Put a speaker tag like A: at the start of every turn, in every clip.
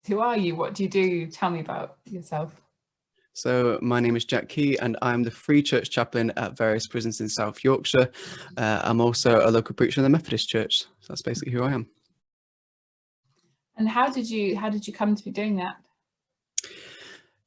A: Who are you? What do you do? Tell me about yourself.
B: So my name is Jack Key and I'm the Free Church Chaplain at various prisons in South Yorkshire. I'm also a local preacher in the Methodist Church. So that's basically who I am.
A: And how did you come to be doing that?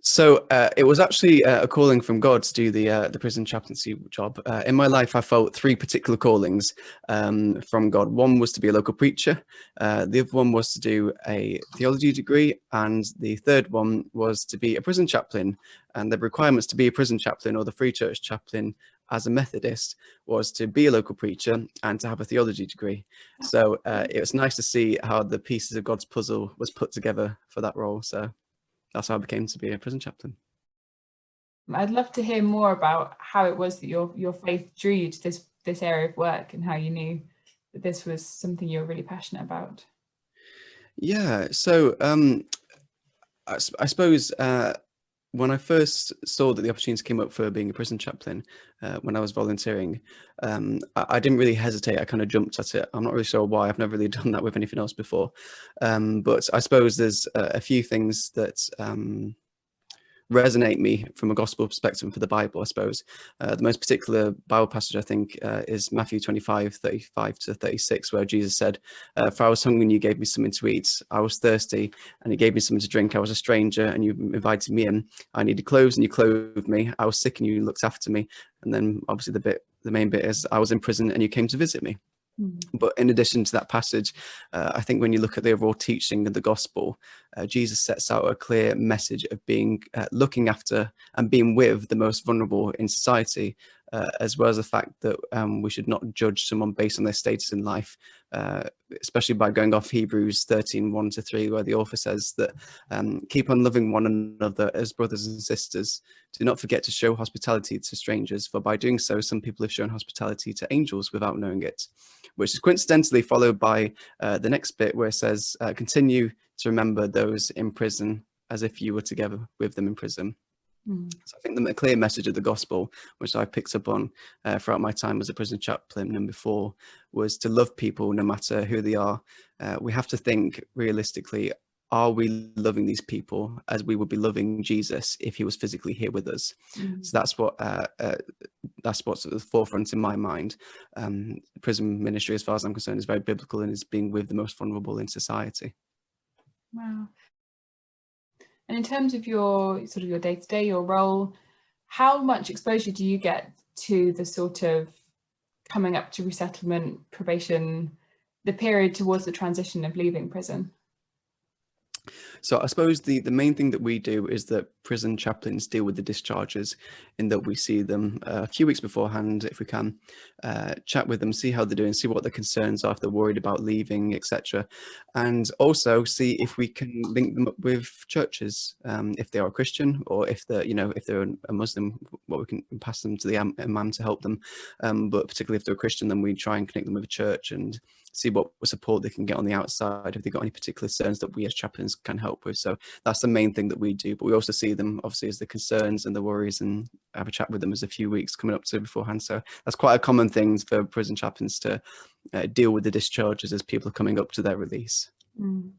B: So it was actually a calling from God to do the prison chaplaincy job. In my life, I felt three particular callings from God. One was to be a local preacher. The other one was to do a theology degree. And the third one was to be a prison chaplain. And the requirements to be a prison chaplain or the Free Church chaplain as a Methodist was to be a local preacher and to have a theology degree. So it was nice to see how the pieces of God's puzzle was put together for that role. So that's how I became to be a prison chaplain.
A: I'd love to hear more about how it was that your faith drew you to this area of work and how you knew that this was something you were really passionate about.
B: Yeah, so I suppose when I first saw that the opportunity came up for being a prison chaplain, when I was volunteering, I didn't really hesitate. I kind of jumped at it. I'm not really sure why. I've never really done that with anything else before. But I suppose there's a few things that resonate me from a gospel perspective and for the Bible, I suppose. The most particular Bible passage, I think, is Matthew 25:35-36, where Jesus said, "For I was hungry and you gave me something to eat. I was thirsty and you gave me something to drink. I was a stranger and you invited me in. I needed clothes and you clothed me. I was sick and you looked after me." And then obviously the main bit is, "I was in prison and you came to visit me." But in addition to that passage, I think when you look at the overall teaching of the gospel, Jesus sets out a clear message of being looking after and being with the most vulnerable in society, as well as the fact that we should not judge someone based on their status in life, especially by going off Hebrews 13:1-3, where the author says that keep on loving one another as brothers and sisters. Do not forget to show hospitality to strangers, for by doing so, some people have shown hospitality to angels without knowing it. Which is coincidentally followed by the next bit where it says, continue to remember those in prison as if you were together with them in prison. So I think the clear message of the gospel, which I picked up on throughout my time as a prison chaplain and before, was to love people no matter who they are. We have to think realistically, are we loving these people as we would be loving Jesus if he was physically here with us? So that's what's at the forefront in my mind. Prison ministry, as far as I'm concerned, is very biblical and is being with the most vulnerable in society.
A: Wow. And in terms of your day-to-day, your role, how much exposure do you get to the sort of coming up to resettlement, probation, the period towards the transition of leaving prison?
B: So I suppose the main thing that we do is that prison chaplains deal with the discharges, in that we see them a few weeks beforehand, if we can, chat with them, see how they're doing, see what their concerns are, if they're worried about leaving, etc. And also see if we can link them up with churches, if they are a Christian, or if they're, if they're a Muslim, we can pass them to the imam to help them. But particularly if they're a Christian, then we try and connect them with a church and see what support they can get on the outside, if they've got any particular concerns that we as chaplains can help with. So that's the main thing that we do, but we also see them obviously as the concerns and the worries and have a chat with them as a few weeks coming up to beforehand. So that's quite a common thing for prison chaplains to deal with the discharges as people are coming up to their release.
A: And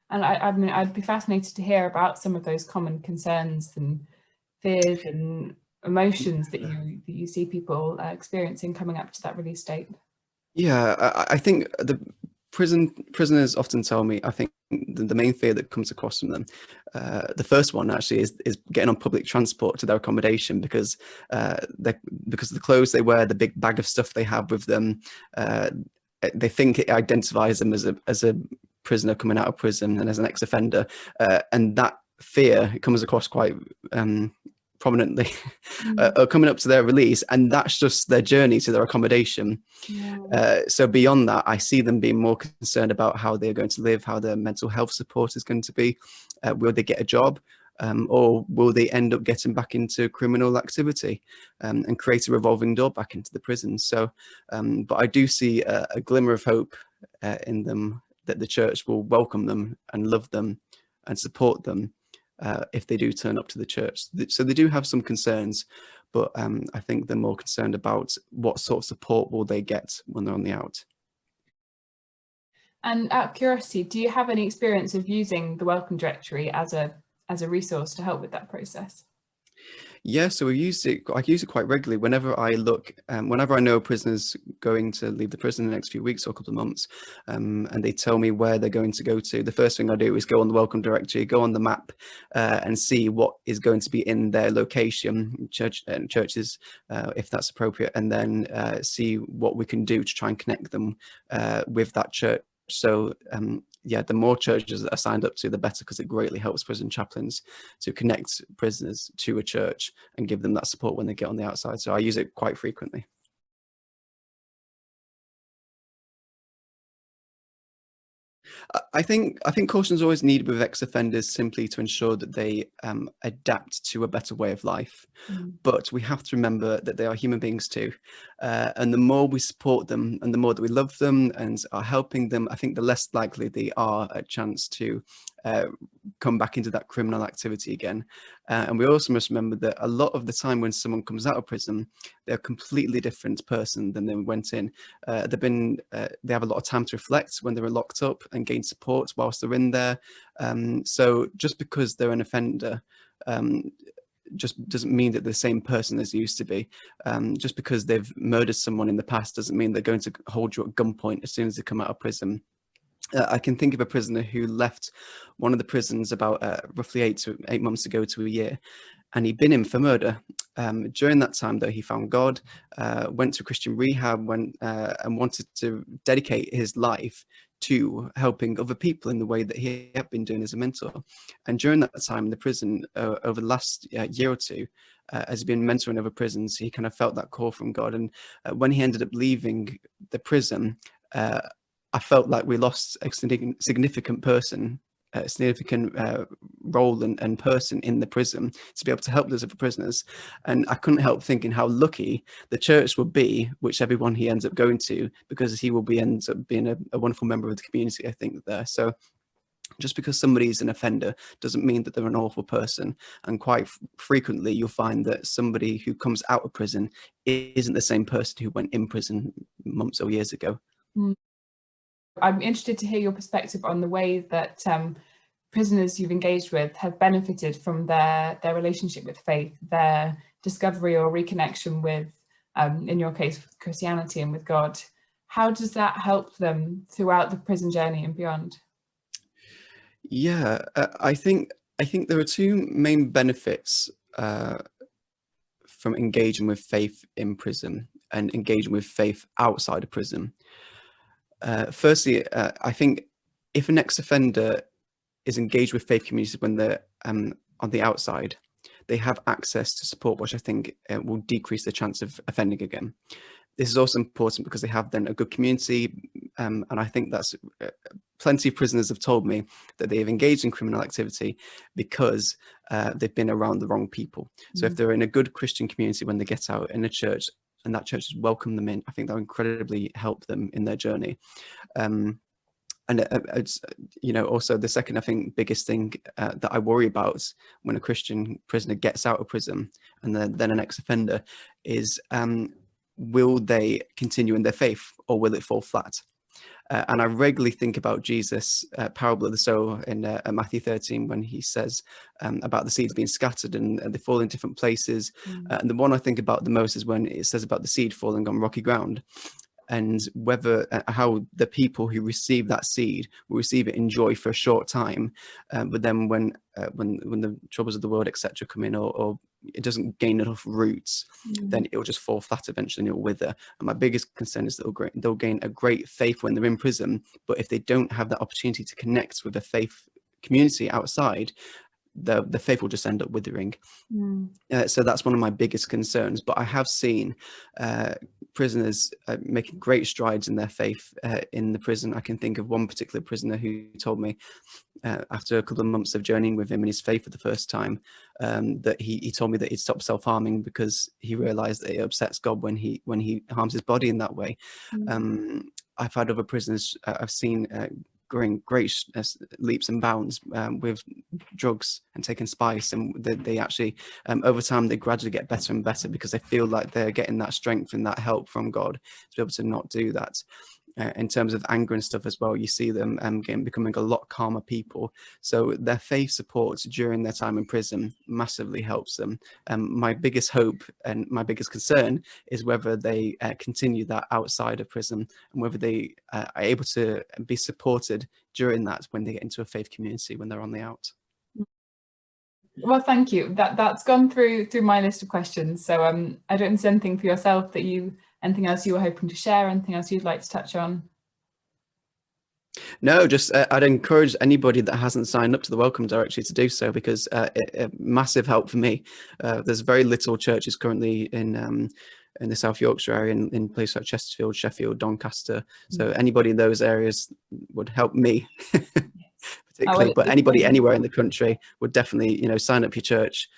A: I mean, I'd be fascinated to hear about some of those common concerns and fears and emotions that you see people experiencing coming up to that release date.
B: Yeah, I think the prisoners often tell me, I think the main fear that comes across from them, the first one actually is getting on public transport to their accommodation, because because of the clothes they wear, the big bag of stuff they have with them, they think it identifies them as a prisoner coming out of prison and as an ex-offender, and that fear, it comes across quite prominently coming up to their release, and that's just their journey to their accommodation. So beyond that, I see them being more concerned about how they're going to live, how their mental health support is going to be, will they get a job, or will they end up getting back into criminal activity, and create a revolving door back into the prison. So but I do see a glimmer of hope in them, that the church will welcome them and love them and support them if they do turn up to the church. So they do have some concerns, but I think they're more concerned about what sort of support will they get when they're on the out.
A: And out of curiosity, do you have any experience of using the Welcome Directory as a resource to help with that process?
B: Yeah, so we use it. I use it quite regularly whenever I look, whenever I know a prisoner's going to leave the prison in the next few weeks or a couple of months, and they tell me where they're going to go to. The first thing I do is go on the Welcome Directory, go on the map, and see what is going to be in their location, churches, if that's appropriate, and then see what we can do to try and connect them with that church. So yeah, the more churches that are signed up to, the better, because it greatly helps prison chaplains to connect prisoners to a church and give them that support when they get on the outside. So I use it quite frequently. I think caution is always needed with ex-offenders, simply to ensure that they adapt to a better way of life. But we have to remember that they are human beings too, and the more we support them and the more that we love them and are helping them, I think the less likely they are a chance to come back into that criminal activity again. And we also must remember that a lot of the time when someone comes out of prison, they're a completely different person than they went in. They have a lot of time to reflect when they were locked up and gain support whilst they're in there. So just because they're an offender just doesn't mean that they're the same person as they used to be. Just because they've murdered someone in the past doesn't mean they're going to hold you at gunpoint as soon as they come out of prison. I can think of a prisoner who left one of the prisons about roughly 8 months ago to a year, and he'd been in for murder. During that time, though, he found God, went to Christian rehab, and wanted to dedicate his life to helping other people in the way that he had been doing as a mentor. And during that time in the prison, over the last year or two, as he's been mentoring other prisons, he kind of felt that call from God. And when he ended up leaving the prison, I felt like we lost a significant person, a significant role and person in the prison to be able to help those other prisoners. And I couldn't help thinking how lucky the church would be, whichever one he ends up going to, because he will ends up being a wonderful member of the community, I think, there. So just because somebody is an offender doesn't mean that they're an awful person. And quite frequently you'll find that somebody who comes out of prison isn't the same person who went in prison months or years ago.
A: I'm interested to hear your perspective on the way that prisoners you've engaged with have benefited from their relationship with faith, their discovery or reconnection with, in your case, with Christianity and with God. How does that help them throughout the prison journey and beyond?
B: Yeah, I think there are two main benefits from engaging with faith in prison and engaging with faith outside of prison. Firstly, I think if an ex-offender is engaged with faith communities when they're on the outside, they have access to support, which I think will decrease the chance of offending again. This is also important because they have then a good community, and I think that's plenty of prisoners have told me that they have engaged in criminal activity because they've been around the wrong people. So if they're in a good Christian community when they get out in a church, and that church has welcomed them in, I think that will incredibly help them in their journey. And it's, also the second, I think, biggest thing that I worry about when a Christian prisoner gets out of prison and then an ex-offender is, will they continue in their faith or will it fall flat? And I regularly think about Jesus' parable of the sower in Matthew 13, when he says about the seeds being scattered and they fall in different places. And the one I think about the most is when it says about the seed falling on rocky ground, and whether how the people who receive that seed will receive it in joy for a short time, but then when the troubles of the world, etc., come in, or it doesn't gain enough roots, then it will just fall flat eventually and it will wither. And my biggest concern is that they'll gain a great faith when they're in prison, but if they don't have that opportunity to connect with a faith community outside, the faith will just end up withering. So that's one of my biggest concerns. But I have seen prisoners making great strides in their faith in the prison. I can think of one particular prisoner who told me after a couple of months of journeying with him in his faith for the first time, that he told me that he'd stopped self-harming because he realized that it upsets God when he harms his body in that way. I've had other prisoners I've seen growing great leaps and bounds with drugs and taking spice, and they actually over time they gradually get better and better because they feel like they're getting that strength and that help from God to be able to not do that. in terms of anger and stuff as well. You see them becoming a lot calmer people. So their faith support during their time in prison massively helps them. My biggest hope and my biggest concern is whether they continue that outside of prison, and whether they are able to be supported during that when they get into a faith community when they're on the out.
A: Well, thank you. That's gone through my list of questions. So I don't know if there's anything for yourself anything else you were hoping to share, anything else you'd like to touch on?
B: No, just I'd encourage anybody that hasn't signed up to the Welcome Directory to do so, because massive help for me. There's very little churches currently in the South Yorkshire area, in places like Chesterfield, Sheffield, Doncaster. So anybody in those areas would help me. Particularly, but anybody anywhere in the country would definitely, sign up your church,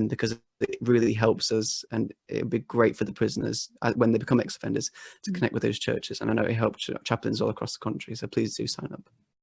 B: because it really helps us, and it would be great for the prisoners when they become ex-offenders to connect with those churches. And I know it helps chaplains all across the country, so please do sign up.